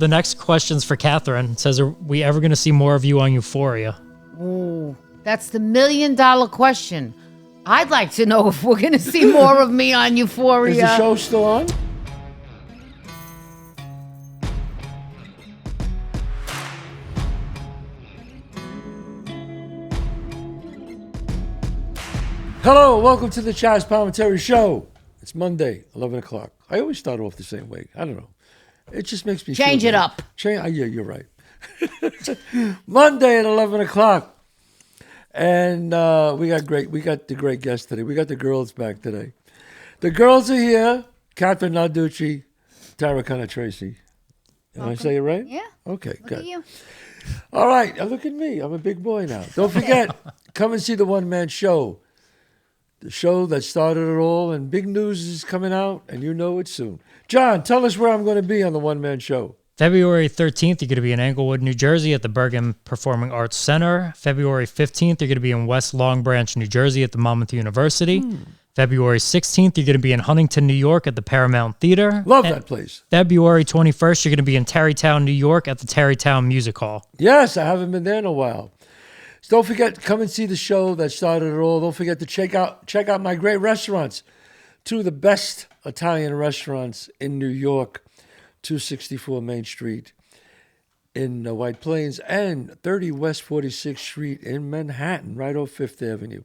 The next question's for Kathrine. It says, are we ever going to see more of you on Euphoria? Ooh, that's the $1 million question. I'd like to know if we're going to see more of me on Euphoria. Is the show still on? Hello, welcome to the Chazz Palminteri Show. It's Monday, 11 o'clock. I always start off the same way. I don't know. It just makes me change it up. Yeah, you're right. Monday at 11 o'clock. And we got the great guest today. We got the girls back today. The girls are here. Kathrine Narducci, Tara Cannistraci. Did I say it right? Yeah. Okay, Look good. at you. All right, now look at me. I'm a big boy now. Don't forget, come and see the one-man show. The show that started it all, and big news is coming out, and you know it soon. John, tell us where I'm going to be on the one-man show. February 13th, you're going to be in Englewood, New Jersey at the Bergen Performing Arts Center. February 15th, you're going to be in West Long Branch, New Jersey at the Monmouth University. February 16th, you're going to be in Huntington, New York at the Paramount Theater. Love that place. February 21st, you're going to be in Tarrytown, New York at the Tarrytown Music Hall. Yes, I haven't been there in a while. So don't forget, come and see the show that started it all. Don't forget to check out my great restaurants. Two of the best Italian restaurants in New York, 264 Main Street in White Plains and 30 West 46th Street in Manhattan, right off Fifth Avenue.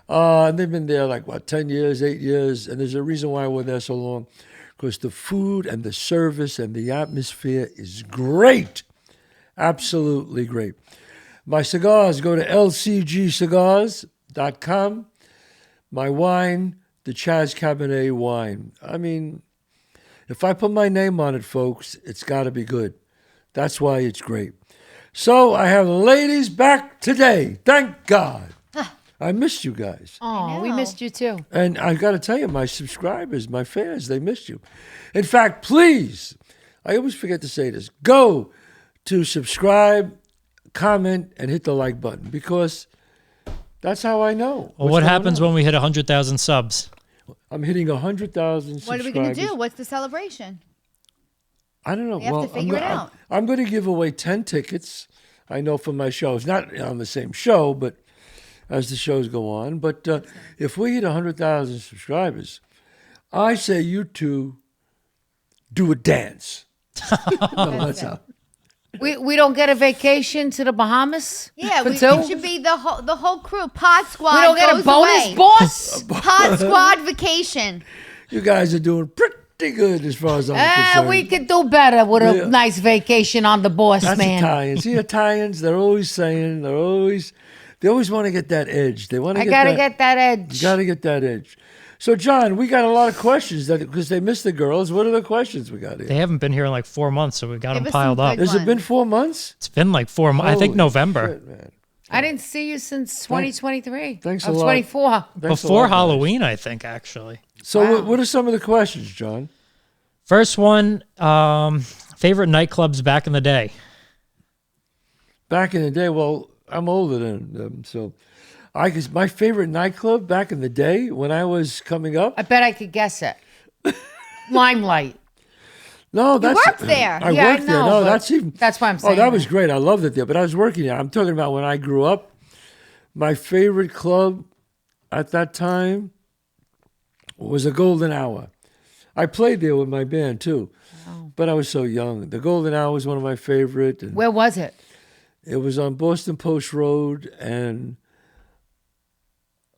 And they've been there 10 years, 8 years, and there's a reason why we're there so long, because the food and the service and the atmosphere is great. Absolutely great. My cigars, go to lcgcigars.com. My wine, the Chazz Cabernet wine. I mean, if I put my name on it, folks, it's got to be good. That's why it's great. So I have the ladies back today. Thank God. I missed you guys. Oh, we missed you too. And I got to tell you, my subscribers, my fans, they missed you. In fact, please, I always forget to say this, go to subscribe, comment, and hit the like button, because that's how I know. Well, what happens when we hit 100,000 subs? I'm hitting 100,000 subscribers. What are we going to do? What's the celebration? I don't know. We have to figure it out. I'm going to give away 10 tickets, I know, for my shows. Not on the same show, but as the shows go on. But if we hit 100,000 subscribers, I say you two do a dance. No, that's how. We don't get a vacation to the Bahamas? Yeah, for it two? should be the whole crew. Pod Squad. We don't get a goes bonus, away. boss? Pod Squad vacation. You guys are doing pretty good as far as I'm concerned. We could do better with a nice vacation on the boss, That's man. Italians. See, Italians, they always want to get that edge. They want to I gotta get that edge. You got to get that edge. So, John, we got a lot of questions because they missed the girls. What are the questions we got here? They haven't been here in 4 months, so we got them Give us piled some up. good Has it been 4 months? It's been 4 months. I think Holy November. shit, man. I didn't see you since 2023. Thanks a I was lot. 24. Thanks a Before lot, guys. Halloween, I think, actually. So, what are some of the questions, John? First one, favorite nightclubs back in the day. Back in the day, well, I'm older than them, so my favorite nightclub back in the day when I was coming up. I bet I could guess it. Limelight. No, that's worked there. I Yeah, I worked there. know, No, but that's even. that's why I'm saying Oh, that that. was great. I loved it there, but I was working there. I'm talking about when I grew up. My favorite club at that time was a Golden Hour. I played there with my band too, but I was so young. The Golden Hour was one of my favorite. And Where was it? it was on Boston Post Road and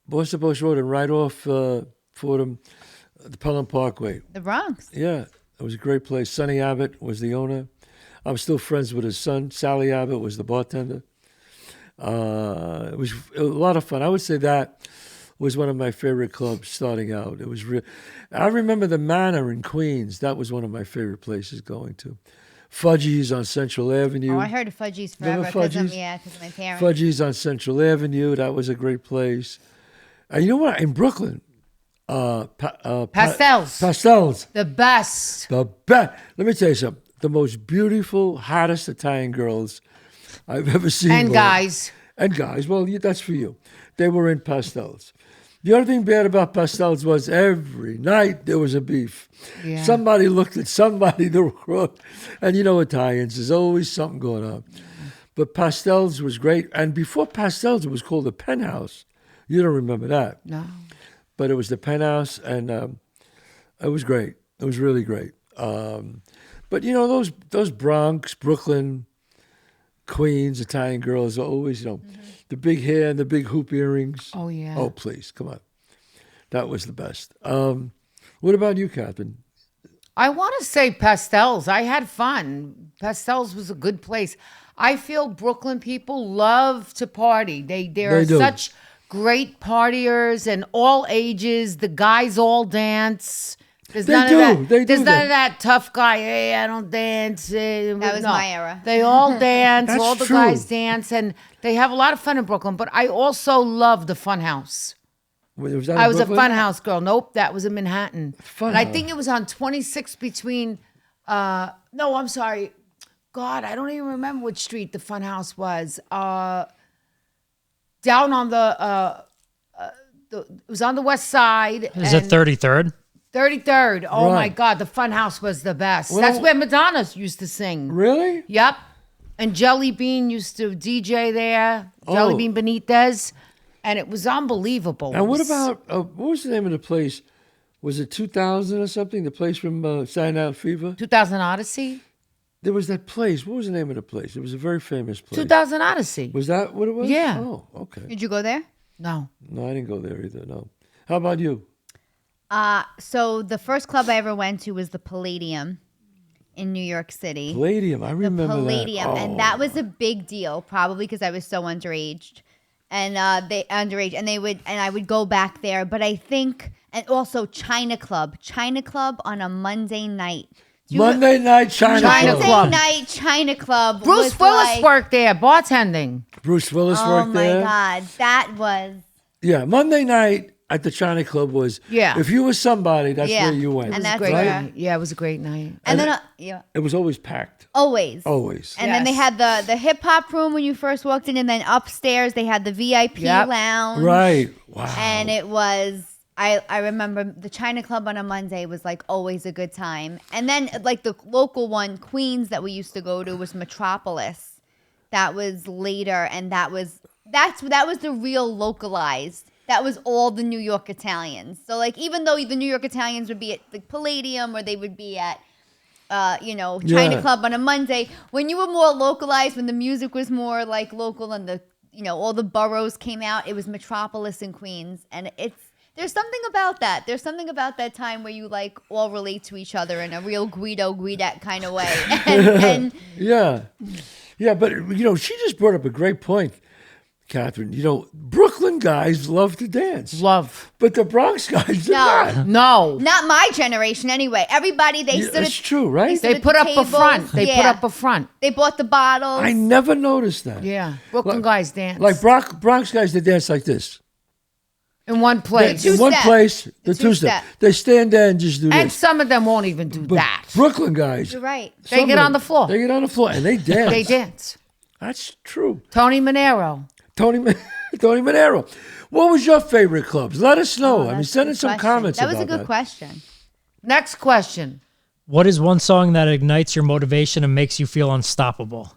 right off Fordham, the Pelham Parkway. The Bronx. Yeah, it was a great place. Sonny Abbott was the owner. I'm still friends with his son. Sally Abbott was the bartender. It was a lot of fun. I would say that was one of my favorite clubs starting out. It was real. I remember the Manor in Queens. That was one of my favorite places going to. Fudgy's on Central Avenue. Oh, I heard of Fudgy's forever Remember because of Fudgy's? my parents. Fudgy's on Central Avenue. That was a great place. You know what? In Brooklyn, Pastels. Pastels. The best. The best. Let me tell you something. The most beautiful, hottest Italian girls I've ever seen. And guys. And guys. Well, that's for you. They were in Pastels. The other thing bad about Pastels was every night there was a beef. Yeah. Somebody looked at somebody the wrong, and you know Italians, there's always something going on. But Pastels was great, and before Pastels, it was called the Penthouse. You don't remember that, No. but it was the Penthouse, and it was great. It was really great. But you know those Bronx, Brooklyn, Queens, Italian girls are always, you know, the big hair and the big hoop earrings. Oh, yeah. Oh, please, come on. That was the best. What about you, Kathrine? I want to say Pastels. I had fun. Pastels was a good place. I feel Brooklyn people love to party. They are do. such great partiers and all ages. The guys all dance. There's They none do. of that. They do There's none that. of that tough guy. Hey, I don't dance. That was my era. They all dance. That's all the true. guys dance, and they have a lot of fun in Brooklyn. But I also love the Fun House. Was that in I was a Brooklyn? Fun House girl. Nope, that was in Manhattan. Fun and I House. think it was on 26 between. No, I'm sorry. God, I don't even remember which street the Fun House was. Down on it was on the west side. Is it 33rd? 33rd. Oh my Right. God, the Fun House was the best. Well- That's where Madonna used to sing. Really? Yep. And Jelly Bean used to DJ there. Jelly Oh. Bean Benitez. And it was unbelievable. And It what was- about, what was the name of the place? Was it 2000 or something? The place from Saturday Night Fever? 2000 Odyssey? There was that place. What was the name of the place? It was a very famous place. 2000 Odyssey. Was that what it was? Yeah. Oh, okay. Did you go there? No. No, I didn't go there either, no. How about you? So the first club I ever went to was the Palladium in New York City. Palladium. I remember that. Palladium, Oh. and that was a big deal, probably because I was so underage, and I would go back there. But I think, and also China Club on a Monday night. Do you- Monday night China China Club. Club. Monday night China Club. Bruce was Willis like, worked there, bartending. Bruce Willis Oh worked my there. God, that was. Yeah, Monday night at the China Club was, Yeah. if you were somebody, that's Yeah. where you went. And It was that's a great where- night. Yeah, it was a great night. And then It was always packed. always. Always. And then they Yes. had the hip hop room when you first walked in, and then upstairs they had the VIP Yep. lounge. Right. Wow. And it was, I remember the China Club on a Monday was like always a good time. And then like the local one, Queens, that we used to go to was Metropolis. That was later, and that was the real localized. That was all the New York Italians. So like even though the New York Italians would be at the Palladium or they would be at China Yeah. Club on a Monday, when you were more localized, when the music was more like local and all the boroughs came out, it was Metropolis and Queens. And there's something about that. There's something about that time where you like all relate to each other in a real Guidette kind of way. and Yeah. Yeah, but, you know, she just brought up a great point, Kathrine. You know, Brooklyn guys love to dance. Love. But the Bronx guys do No. not. No. not my generation anyway. Everybody, they Yeah, stood that's true, right? stood They at put the up a tables. front. They put Yeah. up a front. They bought the bottles. I never noticed that. Yeah. Brooklyn guys dance. Like Bronx guys, they dance like this. in one place. In one Two-step. place, the Two-step. two-step. They stand there and just do And this. some of them won't even do But that. Brooklyn guys, You're right. They some get of on them, the floor. They get on the floor and they dance. They dance. That's true. Tony Manero. Tony Manero. What was your favorite clubs? Let us know. I mean, That's a send good us some question. comments That was about a good that. question. Next question. What is one song that ignites your motivation and makes you feel unstoppable?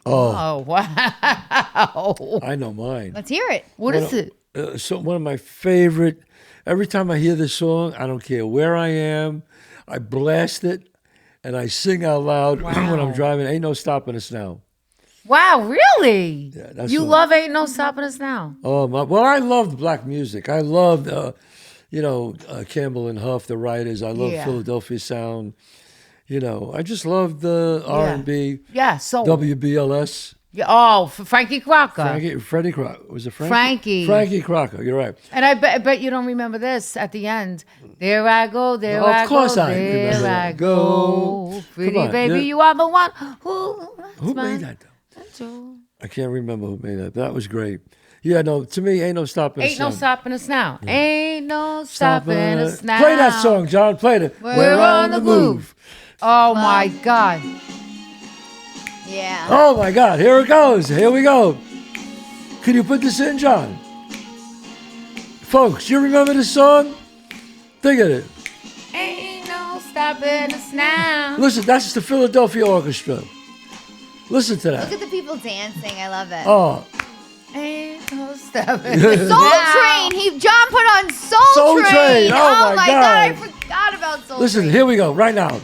Oh, wow. I know mine. Let's hear it. What is it? So one of my favorite. Every time I hear this song, I don't care where I am, I blast it, and I sing out loud when I'm Wow. driving. Ain't no stopping us now. Wow, really? Yeah, that's You what- love Ain't No Stopping Us Now. Oh my! Well, I loved black music. I loved, Campbell and Huff, the writers. I loved Yeah. Philadelphia Sound. You know, I just loved the R&B, Yeah, so. WBLS. Yeah, oh, for Frankie Crocker. Freddie Crocker. Was it Frankie? Frankie. Frankie Crocker. You're right. And I bet you don't remember this at the end. There I go, there Of I course go, I remember there that. I go. Pretty Come on, baby, yeah. you are the one Who made that, though? I can't remember who made that. But that was great. Yeah, no, to me, ain't no stopping us Ain't no now. stopping us now. Ain't no stopping us now. Play that song, John. Play it. We're on the move. Oh my God. Yeah. Oh my God! Here it goes. Here we go. Can you put this in, John? Folks, you remember this song? Think of it. Ain't no stopping us now. Listen, that's the Philadelphia Orchestra. Listen to Look that. at the people dancing. I love it. Oh, Ain't no stopping Soul us now. Train. John put on Soul, Soul Train. Oh, my God. God. I forgot about Soul listen, Train. here we go, right now.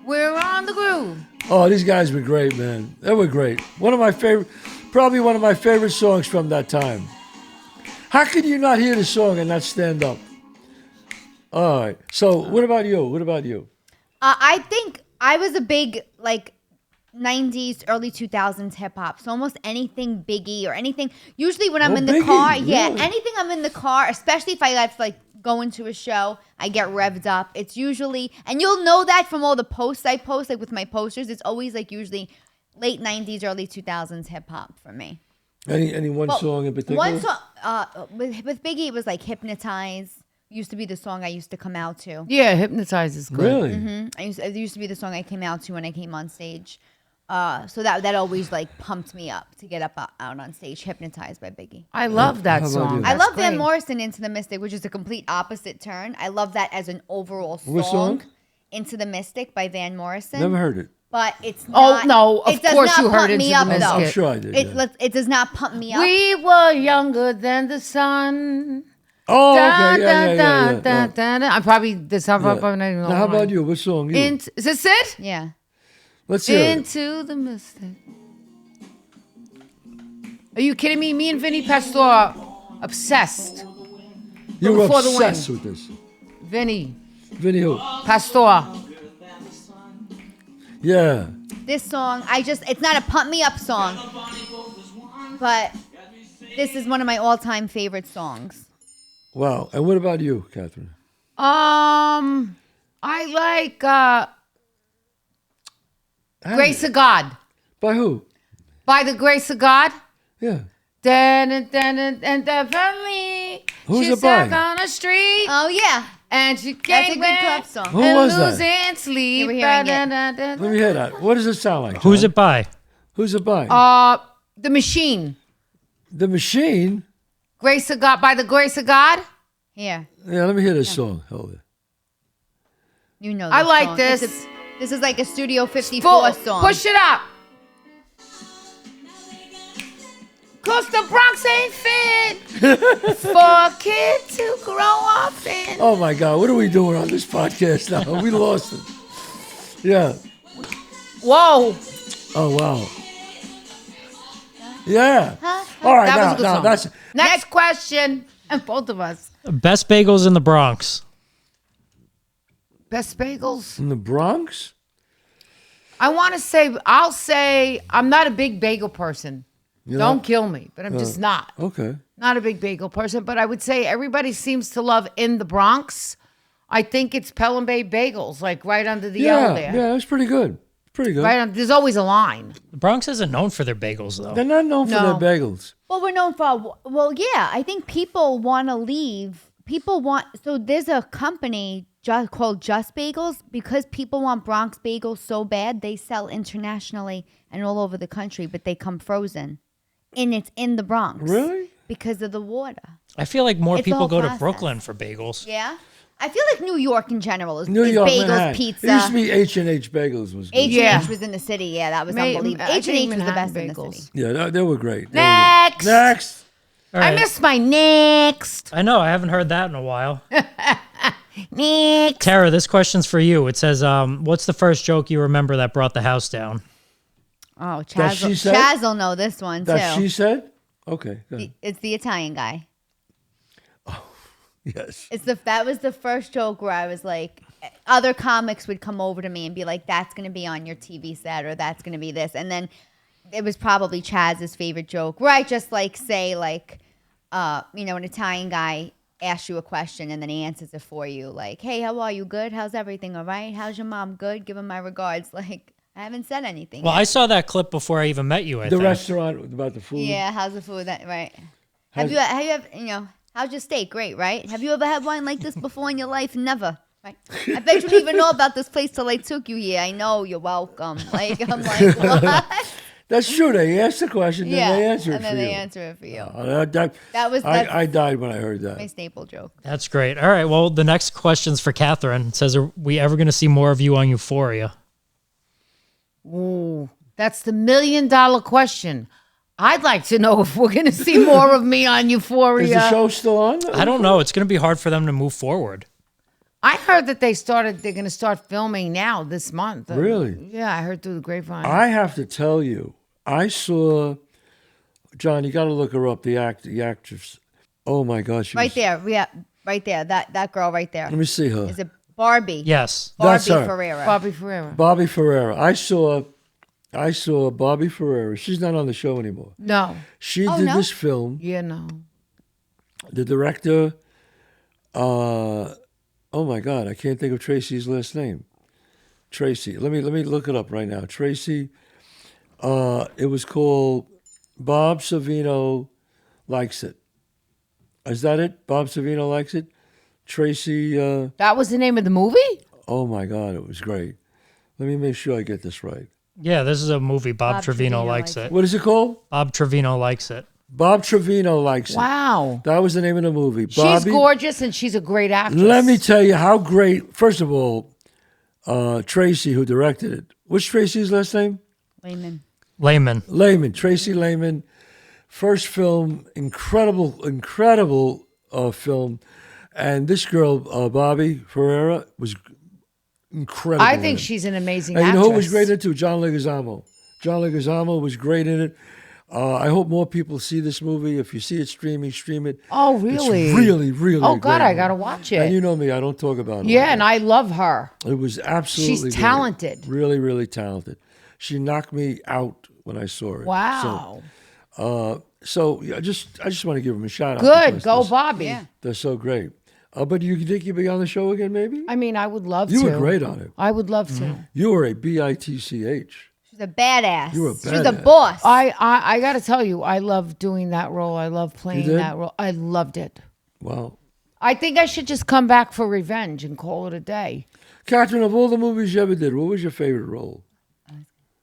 We're on the groove. Oh, these guys were great, man. They were great. Probably one of my favorite songs from that time. How could you not hear the song and not stand up? All right. So, what about you? I think I was a big, 90s, early 2000s hip hop. So almost anything Biggie or anything. Usually when I'm in the Biggie, car, really? anything I'm in the car, especially if I have to go into a show, I get revved up. It's usually, and you'll know that from all the posts I post, with my posters, it's always usually late 90s, early 2000s hip hop for me. Any one song in particular? One song, with Biggie, it was Hypnotize. Used to be the song I used to come out to. Yeah, Hypnotize is good. Really? It used to be the song I came out to when I came on stage. So that always pumped me up to get up out on stage. Hypnotized by Biggie. I love that How about song. you? I That's love Van great. Morrison, Into the Mystic, which is a complete opposite turn. I love that as an overall What song? Into the Mystic by Van Morrison. Never heard it. But it's Oh, not. no, of it does course not you heard pump Into me the up, Mystic. though. I'm sure I did. yeah. It does not pump me up. We were younger than the sun. Oh, Da, okay. Yeah. da, da, da, da. I'm probably this. I'm Yeah. probably not even Now, how about you? What song? You? Is this it? Yeah. Let's hear it. Into the Mystic. Are you kidding me? Me and Vinny Pastor obsessed. You were before the win. obsessed with this. Vinny Vinny who? Pastor. Yeah. This song, it's not a pump me up song, but this is one of my all-time favorite songs. Wow. And what about you, Kathrine? I like Grace of God. By who? By the Grace of God. Yeah. And definitely Who's she it by? sat on a street Oh yeah, and she that's a came good back club song. Who and was that? losing sleep. we're hearing it. Let me hear that. What does it sound like? Who's John? it by? Who's it by? The Machine. The Machine? Grace of God, by the Grace of God. Here, Yeah, let me hear this song. Hold it. you know. I this like song. this. This is like a Studio 54 song. Push it up. Cause the Bronx ain't fit for a kid to grow up in. Oh my God, what are we doing on this podcast now? We lost it. Yeah. Whoa. Oh wow. Yeah. Huh? All right, That was a now, good now song. that's Next question. And both of us. Best bagels in the Bronx. Best bagels? in the Bronx. I'll say I'm not a big bagel person. You're Don't not- kill me, but I'm just not. Okay. Not a big bagel person, but I would say everybody seems to love in the Bronx. I think it's Pelham Bay Bagels, right under the L there. Yeah, that's pretty good. Pretty good. There's always a line. The Bronx isn't known for their bagels, though. They're not known for No. their bagels. Well, we're known for, I think people want to leave. So there's a company called Just Bagels, because people want Bronx bagels so bad, they sell internationally and all over the country, but they come frozen. And it's in the Bronx. Really? Because of the water. I feel like more It's people all go to processed. Brooklyn for bagels. Yeah? I feel like New York in general is New York, bagels, Manhattan. pizza. It used to be H&H Bagels was good. H&H Yeah. was in the city. Yeah, that was May- unbelievable. I think H&H was the Manhattan best in the bagels. city. Yeah, they were great. They were Next. good. Next. All I right. missed my next. I know. I haven't heard that in a while. Next. Tara, this question's for you. It says, what's the first joke you remember that brought the house down? Oh, That she said? Chazz will know this one, That too. she said? Okay. Go ahead. It's the Italian guy. Yes. That was the first joke where I was like, other comics would come over to me and be like, that's going to be on your TV set, or that's going to be this. And then it was probably Chazz's favorite joke, where I just say an Italian guy asks you a question and then he answers it for you. Like, hey, how are you? Good? How's everything? All right? How's your mom? Good? Give him my regards. Like, I haven't said anything. Well, yet. I saw that clip before I even met you, I The think. restaurant about the food. Yeah, how's the food? Right. How's- Have you ever, how's your steak? Great, right? Have you ever had wine like this before in your life? Never. Right. I bet you didn't even know about this place till I took you here. I know, you're welcome. I'm like, what? That's true. They ask the question, then they answer it and for then you. they answer it for you. That's I died when I heard that. My staple joke. That's great. All right. Well, the next question's for Kathrine. It says, are we ever going to see more of you on Euphoria? Ooh, that's the $1 million question. I'd like to know if we're going to see more of me on Euphoria. Is the show still on? I don't know. It's going to be hard for them to move forward. I heard that they're going to start filming now this month. Really? Yeah, I heard through the grapevine. I have to tell you, I saw, John, you got to look her up, the actress. Oh my gosh. Right there. Yeah, right there. That girl right there. Let me see her. Is it Barbie? Yes. That's Barbie her. Ferreira. Bobby Ferreira. Bobby Ferreira. I saw Bobby Ferreira. She's not on the show anymore. No. She Oh, did no? this film. Yeah, no. The director, oh my God, I can't think of Tracy's last name. Tracy. Let me look it up right now. Tracy. It was called Bob Savino Likes It. Is that it? Bob Savino Likes It? Tracy. That was the name of the movie? Oh my God, it was great. Let me make sure I get this right. Yeah, this is a movie. Bob Trevino likes it. What is it called? Bob Trevino likes it. Bob Trevino Likes It. Wow. That was the name of the movie. She's gorgeous and she's a great actress. Let me tell you how great. First of all, Tracy, who directed it. What's Tracy's last name? Layman. Tracy Layman. First film, incredible film. And this girl, Bobby Ferreira, was incredible. I think she's an amazing and actress. you know who was great in it too? John Leguizamo. John Leguizamo was great in it. I hope more people see this movie. If you see it streaming, stream it. Oh, really? It's really, really Oh, God, great. I got to watch it. And you know me, I don't talk about it. Yeah, like and I love her. it was absolutely She's great. talented. Really, really talented. She knocked me out when I saw her. Wow. So yeah, I just want to give them a shout out. Good. because Go, Bobby. Yeah. They're so great. But you think you'd be on the show again, maybe? I mean, I would love You to. were great on it. I would love to. You were a bitch. She's a badass. You were a She's a badass. boss. I got to tell you, I love doing that role. I love playing did? that role. I loved it. Wow. I think I should just come back for revenge and call it a day. Kathrine, of all the movies you ever did, what was your favorite role?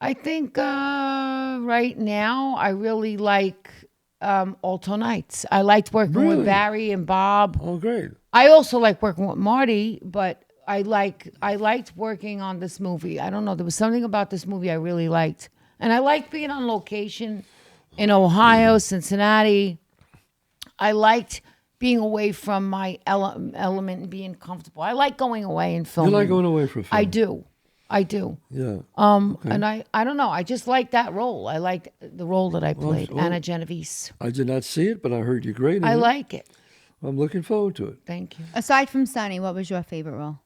I think right now I really like Alto Nights. I liked working Really? with Barry and Bob. Oh, great. I also like working with Marty, but I liked working on this movie. I don't know. There was something about this movie I really liked. And I liked being on location in Ohio, Cincinnati. I liked being away from my element and being comfortable. I like going away and You filming. like going away for a film? I do. Yeah. And I don't know. I just like that role. I liked the role that I played, well, Anna Genovese. I did not see it, but I heard you great in I it. like it. I'm looking forward to it. Thank you. Aside from Sunny, what was your favorite role?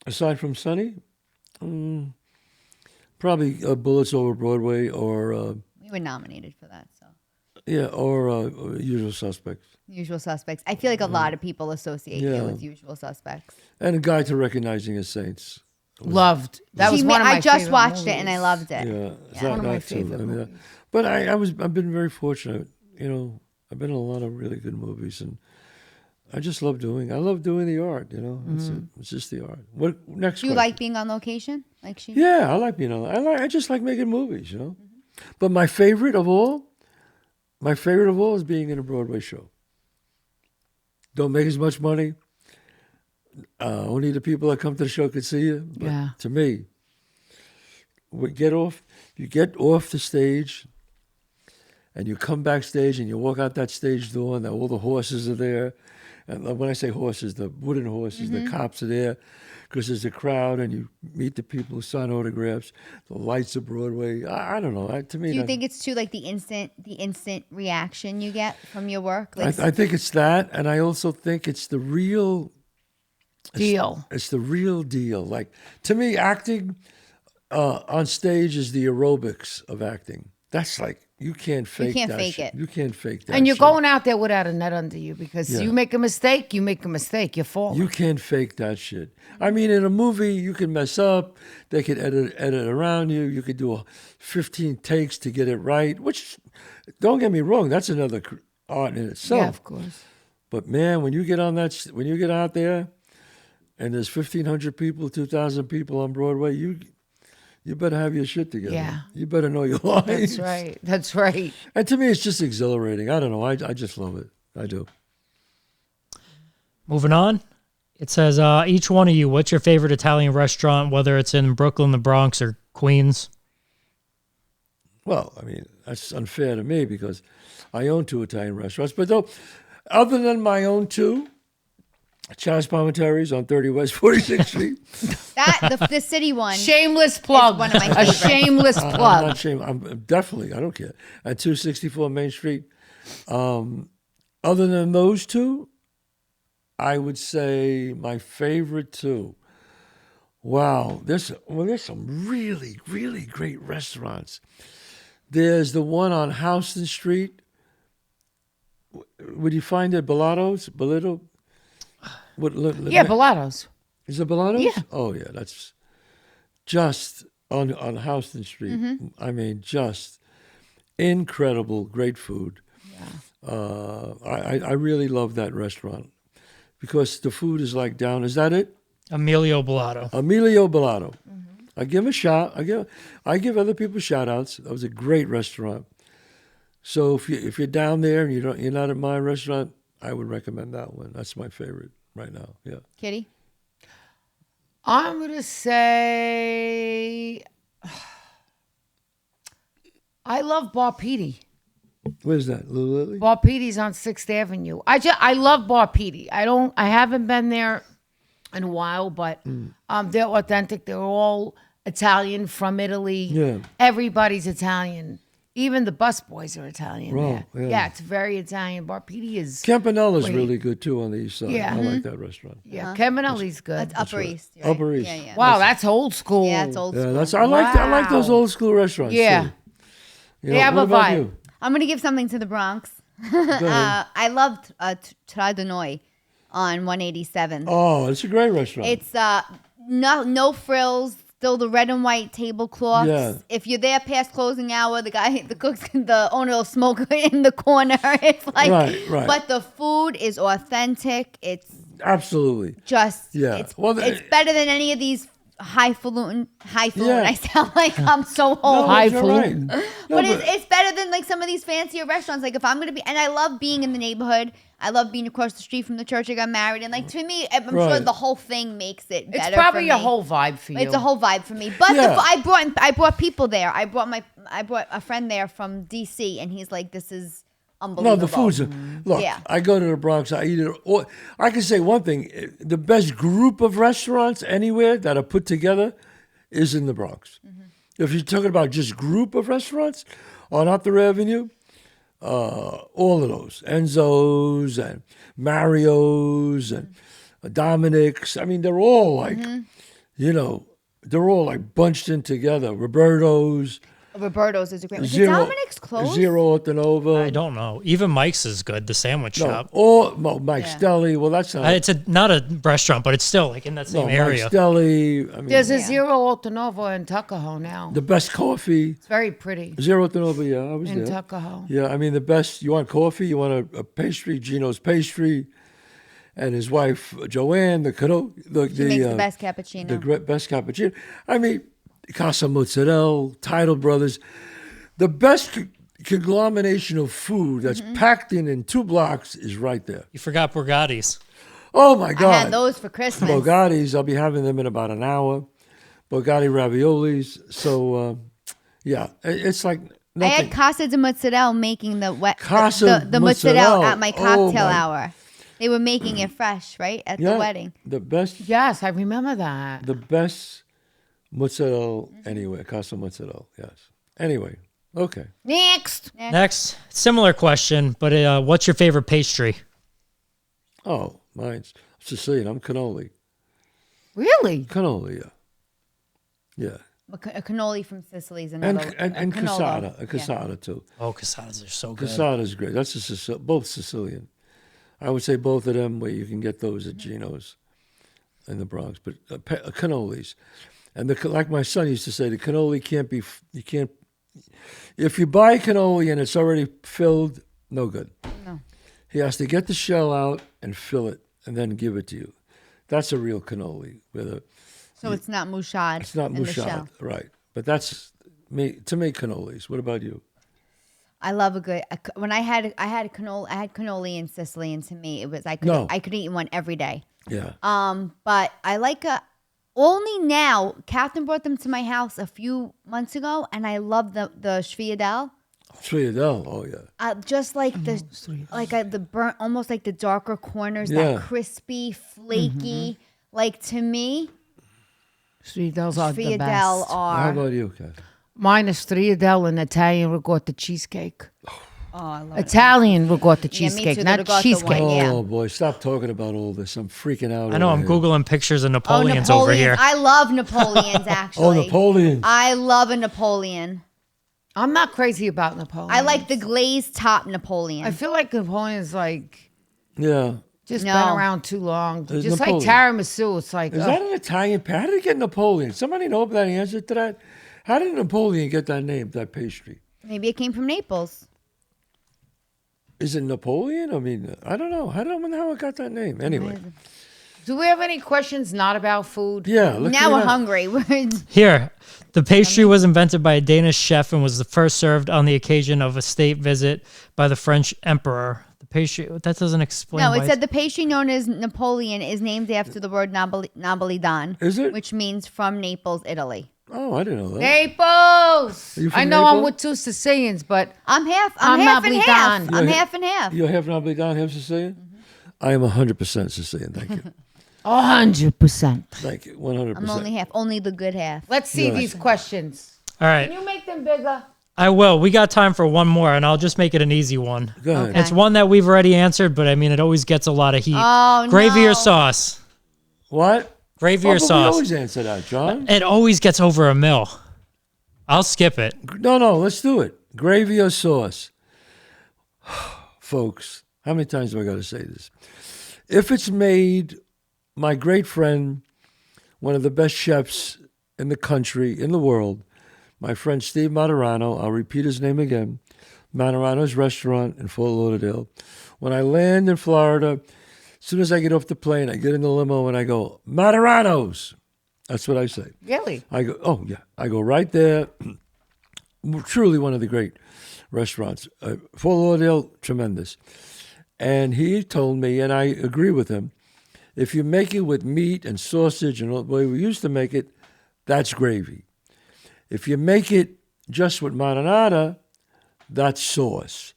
Aside from Sunny, probably Bullets Over Broadway or We were nominated for that, so. Usual Suspects. Usual Suspects. I feel like a lot of people associate you Yeah. with Usual Suspects. And A Guide to Recognizing His Saints. Loved. That was one of my I just favorite watched it and I movies. loved it. Yeah, One of my that too. favorite I mean, movies. but I've been very fortunate. You know, I've been in a lot of really good movies, and I just love doing the art. You know, it's just the art. What next? Do you question? like being on location? Like she? Yeah, I like being on. I just like making movies. You know, but my favorite of all is being in a Broadway show. Don't make as much money. Only the people that come to the show could see you. But Yeah. to me, you get off the stage, and you come backstage and you walk out that stage door, and all the horses are there. And when I say horses, the wooden horses, the cops are there, because there's a crowd, and you meet the people who sign autographs. The lights of Broadway. I don't know. To me, Do you think it's too like the instant reaction you get from your work? Like, I think it's that, and I also think it's the real Deal. It's the real deal. Like, to me, acting on stage is the aerobics of acting. That's like, you can't fake can't that fake shit. it. You can't fake that And you're shit. going out there without a net under you because Yeah. you make a mistake, you fall. You can't fake that shit. I mean, in a movie, you can mess up. They could edit around you. You could do 15 takes to get it right, which, don't get me wrong, that's another art in itself. Yeah, of course. But man, when you get out there, and there's 1,500 people, 2,000 people on Broadway, you you better have your shit together. Yeah. You better know your lines. That's right. That's right. And to me, it's just exhilarating. I don't know. I just love it. I do. Moving on. It says, each one of you, what's your favorite Italian restaurant, whether it's in Brooklyn, the Bronx, or Queens? Well, I mean, that's unfair to me because I own 2 Italian restaurants. But though, other than my own 2, Chazz Palminteri's on 30 West 46th Street. The city one. Shameless plug. one of my A favorites. shameless I'm plug. not ashamed. I'm definitely, I don't care. At 264 Main Street. Other than those 2, I would say my favorite 2. Wow, there's some really, really great restaurants. There's the one on Houston Street. Would you find it Bellatos? Belito? Yeah, Bellatos. Is it Bellatos? Yeah. Oh, yeah, that's just on Houston Street. Mm-hmm. I mean, just incredible, great food. Yeah. I really love that restaurant because the food is like down. Is that it? Emilio Bellato. Emilio Bellato. I give him a shout. I give other people shout outs. That was a great restaurant. So if you're down there and you're not at my restaurant, I would recommend that one. That's my favorite right now. Yeah. Kitty? I'm going to say I love Bar Petey. Where's that? Little Lily? Bar Petey's on 6th Avenue. I love Bar Petey. I haven't been there in a while, but they're authentic. They're all Italian from Italy. Yeah. Everybody's Italian. Even the busboys are Italian. Wow, there. yeah. It's very Italian. Bar Petey is Campanella's great. really good too on the east side. Yeah. I like that restaurant. Yeah, Caminelli's good. That's Upper East. Right? Upper East. Yeah, yeah. Wow, that's old school. Yeah, it's old Yeah, school. I like those Wow. old school restaurants. Yeah. too. You They have what a about vibe. you? I'm going to give something to the Bronx. Go ahead. I loved Tradonoi on 187th. Oh, it's a great restaurant. It's no frills, still the red and white tablecloths. Yeah. If you're there past closing hour, the owner will smoke in the corner. It's like, Right. But the food is authentic. It's Absolutely. just, Yeah. it's Well, it's better than any of these highfalutin. Yeah. I sound like I'm so old. No, you're highfalutin. right. But it's better than like some of these fancier restaurants. Like if I'm gonna be, and I love being in the neighborhood. I love being across the street from the church I got married, and like to me, I'm sure Right. the whole thing makes it better. It's probably for a me. whole vibe for you. It's a whole vibe for me. But Yeah. I brought people there. I brought a friend there from DC, and he's like, "This is unbelievable." No, the food's look. Yeah. I go to the Bronx. I eat it. Or I can say one thing: the best group of restaurants anywhere that are put together is in the Bronx. If you're talking about just group of restaurants on Upper Avenue, all of those Enzo's and Mario's and Dominic's. I mean, they're all like, they're all like bunched in together. Roberto's. Roberto's is a great. Did Zero, Dominic's closed? Zero at the Nova. I don't know. Even Mike's is good, the sandwich shop. Mike's Yeah. Deli. Well, that's not. It's not a restaurant, but it's still like in that same area. Mike's Deli. I mean, There's a Zero Altanova in Tuckahoe now. the best coffee. It's very pretty Zero at the Nova. Yeah, I was in there. Tuckahoe. Yeah, I mean the best. You want coffee? You want a pastry? Gino's Pastry, and his wife Joanne. She makes the best cappuccino. best cappuccino. I mean, Casa Mozzarella, Title Brothers, the best conglomeration of food that's packed in 2 blocks is right there. You forgot Borgatti's. Oh my I God! had those for Christmas. Bogatti's. I'll be having them in about an hour. Bogatti raviolis. So yeah, it's like I nothing. had Casa de Mozzarella making the Casa the mozzarella Mozzarella. at my cocktail Oh, my- hour. They were making it fresh, right, at the wedding. The best. Yes, I remember that. The best mozzarella anywhere. Casa Mozzarella. Yes. Anyway. Okay. Next. Next, similar question, but what's your favorite pastry? Oh, mine's Sicilian. I'm cannoli. Really? Cannoli. Yeah. A cannoli from Sicily is another. And a cannolo. cassata too. Oh, casadas are so good. Cassata's great. That's both Sicilian. I would say both of them where you can get those at Gino's in the Bronx. But cannolis. And like my son used to say, the cannoli you can't, if you buy cannoli and it's already filled, no good. No. He has to get the shell out and fill it and then give it to you. That's a real cannoli. So it's not mouchad. It's not in the shell. mouchad, right. But that's me. To me, cannolis. What about you? I love a good. When I had cannoli in Sicily, and to me it was I could eat one every day. Yeah. But I like only now. Catherine brought them to my house a few months ago, and I love the Sviadel. Sviadel. Oh yeah. Just like the burnt, almost like the darker corners, that crispy, flaky. Like to me, Sviadels are the Sviadel best. are. How about you, Kathy? Mine is Sviadel and Italian ricotta cheesecake. Oh, I love Italian ricotta Yeah, me cheesecake, too, the not ricotta cheesecake. one, yeah. Oh boy, stop talking about all this. I'm freaking out. I know. over I'm here. googling pictures of Oh, Napoleons over here. I love Napoleons, actually. Oh, Napoleon. I love a Napoleon. I'm not crazy about Napoleon. I like the glazed top Napoleon. I feel like Napoleon's like Yeah. just No. been around too long. There's Just Napoleon. like tiramisu, it's like Is that an Italian? How did it get Napoleon? Somebody know that answer to that? How did Napoleon get that name, that pastry? Maybe it came from Naples. Is it Napoleon? I mean, I don't know. I don't know how it got that name. Anyway. Do we have any questions not about food? Yeah. look Now it we're up. hungry. Here, the pastry was invented by a Danish chef and was the first served on the occasion of a state visit by the French emperor. The pastry, that doesn't explain. No, why it said the pastry known as Napoleon is named after the word Napolitan. Is it? Which means from Naples, Italy. Oh, I didn't know that. Naples! you from I know I'm Naples? with two Sicilians, but I'm half I'm and half. Napolitan. I'm You're half and half. You're half Napolitan, half Sicilian? I am 100% Sicilian. Thank you. 100%. Thank you. 100%. I'm only half. Only the good half. Let's see Yes. these questions. All right, Can you make them bigger? I will. We got time for one more, and I'll just make it an easy one. Go ahead. Okay. It's one that we've already answered, but I mean, it always gets a lot of heat. Oh, Gravy no. or sauce? What? Gravy Oh, or but we sauce? always answer that, John. It always gets over a mill. I'll skip it. No, let's do it. Gravy or sauce? Folks, how many times do I got to say this? If it's made, my great friend, one of the best chefs in the country, in the world, my friend Steve Materano, I'll repeat his name again, Materano's Restaurant in Fort Lauderdale. When I land in Florida, as soon as I get off the plane, I get in the limo and I go, Materano's. That's what I say. Really? I go, oh, yeah. I go right there. Truly one of the great restaurants. Fort Lauderdale, tremendous. And he told me, and I agree with him, if you make it with meat and sausage and the way we used to make it, that's gravy. If you make it just with marinara, that's sauce.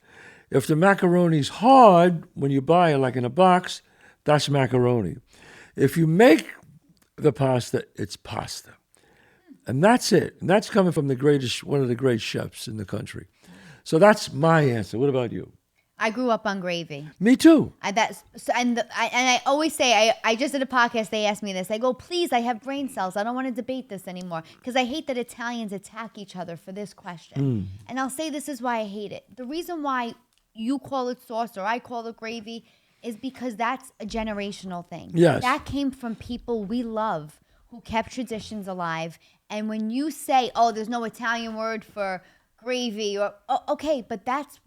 If the macaroni's hard, when you buy it like in a box, that's macaroni. If you make the pasta, it's pasta. And that's it. And that's coming from one of the great chefs in the country. So that's my answer. What about you? I grew up on gravy. Me too. I always say, I just did a podcast, they asked me this. I go, please, I have brain cells. I don't want to debate this anymore because I hate that Italians attack each other for this question. And I'll say this is why I hate it. The reason why you call it sauce or I call it gravy is because that's a generational thing. Yes. That came from people we love who kept traditions alive. And when you say, oh, there's no Italian word for gravy or okay, but that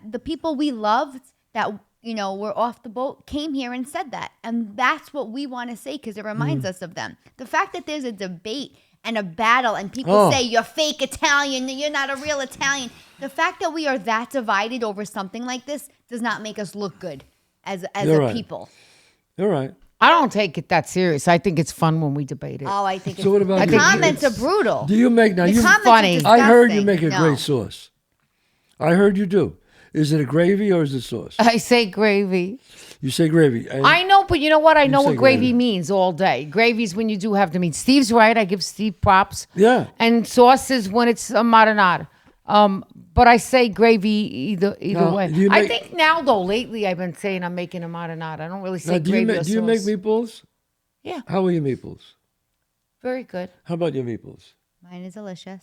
the people we loved that were off the boat came here and said that, and that's what we want to say because it reminds us of them. The fact that there's a debate and a battle and people say you're fake Italian, you're not a real Italian, the fact that we are that divided over something like this does not make us look good as You're a right. people. You're right. I don't take it that serious. I think it's fun when we debate it. Oh, I think So what about the you? comments are brutal. Do you make now? The You, comments funny. are I heard you disgusting. make a No. great sauce. I heard you do. Is it a gravy or is it sauce? I say gravy. You say gravy. And I know, but you know what? I know say what gravy gravy. means all day. Gravy's when you do have the meat. Steve's right. I give Steve props. Yeah. And sauce is when it's a marinara. But I say gravy either Now, way. do you I make- think now though, lately I've been saying I'm making a marinara. I don't really say Now, do gravy you or do you make sauce. meatballs? Yeah, How are your meatballs? very good. How about your meatballs? Mine is delicious.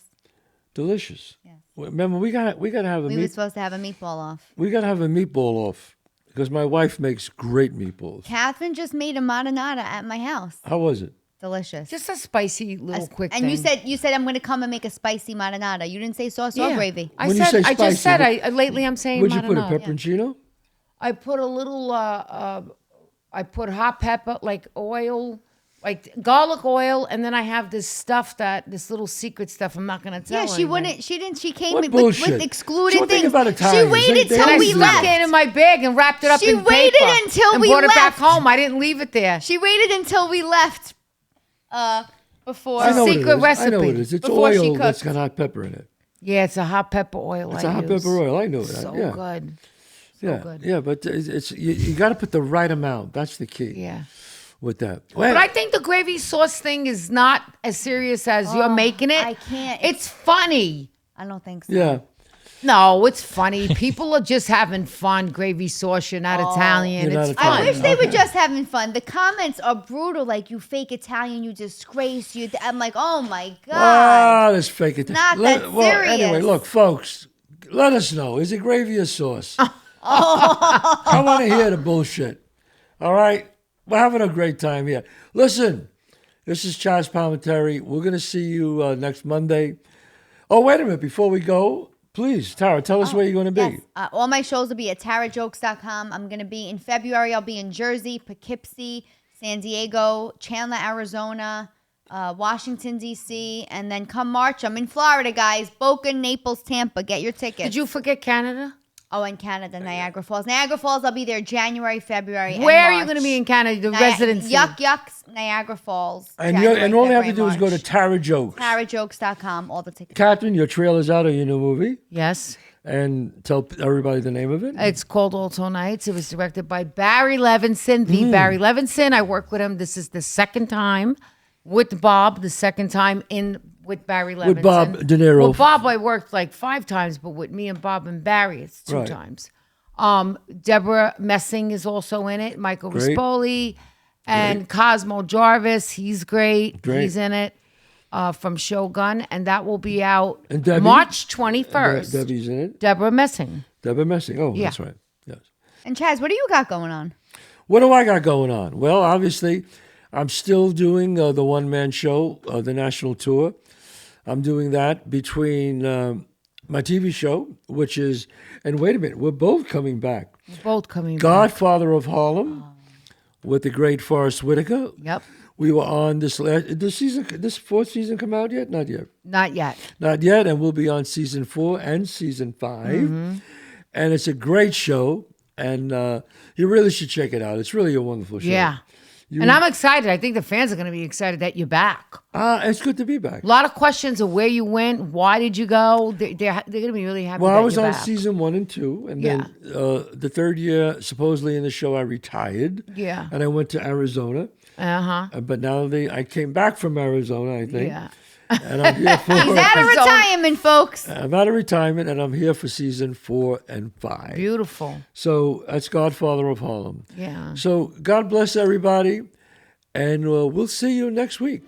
Delicious. Yes. Remember, we got to have a We were meat. supposed to have a meatball off. We got to have a meatball off because my wife makes great meatballs. Catherine just made a marinara at my house. How was it? Delicious. Just a spicy little quick and thing. you said I'm going to come and make a spicy marinara. You didn't say sauce or gravy. I When you said say I just said spicy, lately I'm saying Would you put a marinara. pepperoncino? I put a little I put hot pepper, like oil, like garlic oil, and then I have this little secret stuff. I'm not gonna tell. Yeah, she anybody. wouldn't. She didn't. She came What in bullshit? with excluded So one thing things. about She Italians, waited they till And I we do stuck that. it left. in my bag and wrapped it up She in waited paper until and we brought it back left. home. I didn't leave it there. She waited until we left. Before. I know what it secret is. I know what recipe it is. It's before she oil that's cooked. got hot pepper in it. Yeah, it's a hot pepper oil. It's a hot pepper oil. I know that. So yeah. good. Yeah, good. yeah, but it's you got to put the right amount. That's the key. Yeah. With that. But I think the gravy sauce thing is not as serious as you're making it. I can't. It's funny. I don't think so. Yeah. No, it's funny. People are just having fun. Gravy sauce. You're not Italian. You're It's not fun. I Italian. wish they were just having fun. The comments are brutal. Like, you fake Italian, you disgrace. You. I'm like, oh my god. Ah, let's fake it. Not that Well, anyway, serious. look, folks, let us know. Is it gravy or sauce? I want to hear the bullshit. All right? We're having a great time here. Listen, this is Chazz Palminteri. We're going to see you next Monday. Oh, wait a minute. Before we go, please, Tara, tell us where you're going to be. Yes. All my shows will be at tarajokes.com. I'm going to be in February. I'll be in Jersey, Poughkeepsie, San Diego, Chandler, Arizona, Washington, D.C. And then come March, I'm in Florida, guys. Boca, Naples, Tampa. Get your tickets. Did you forget Canada? Oh, in Canada, Niagara Falls. Niagara Falls, I'll be there January, February, Where are and you going to March. be in Canada? The residency. Yucks, Niagara Falls. And January, all you have to February, do is go to March. Tara Jokes. tarajokes.com. All the tickets. Kathrine, your trailer's out of your new movie. Yes. And tell everybody the name of it. It's called Alto Nights. It was directed by Barry Levinson, the Barry Levinson. I work with him. This is the second time with Bob, the second time with Barry Levinson. With Bob De Niro. Well, Bob, I worked like 5 times, but with me and Bob and Barry, it's 2 Right. times. Deborah Messing is also in it. Michael Great. Rispoli and Cosmo Jarvis. He's great. Great. He's in it from Shogun, and that will be out And Debbie? March 21st. Debbie's in it. Deborah Messing. Deborah Messing. Oh, Yeah. that's right. Yes. And Chazz, what do you got going on? What do I got going on? Well, obviously, I'm still doing the one-man show, the national tour. I'm doing that between my TV show, which is, and wait a minute, we're both coming back. Both coming back. Godfather of Harlem with the great Forrest Whitaker. Yep. We were on this season. This 4th season come out yet? Not yet. Not yet. Not yet, and we'll be on season 4 and season 5. And it's a great show, and you really should check it out. It's really a wonderful show. Yeah. And I'm excited. I think the fans are going to be excited that you're back. It's good to be back. A lot of questions of where you went, why did you go. They're going to be really happy Well, that I was you're on back. season 1 and 2, and then the 3rd year, supposedly in the show, I retired. Yeah. And I went to Arizona. Uh-huh. But now I came back from Arizona, I think. Yeah. And I'm here for. He's out of retirement, folks. I'm out of retirement, and I'm here for season 4 and 5. Beautiful. So that's Godfather of Harlem. Yeah. So God bless everybody, and we'll see you next week.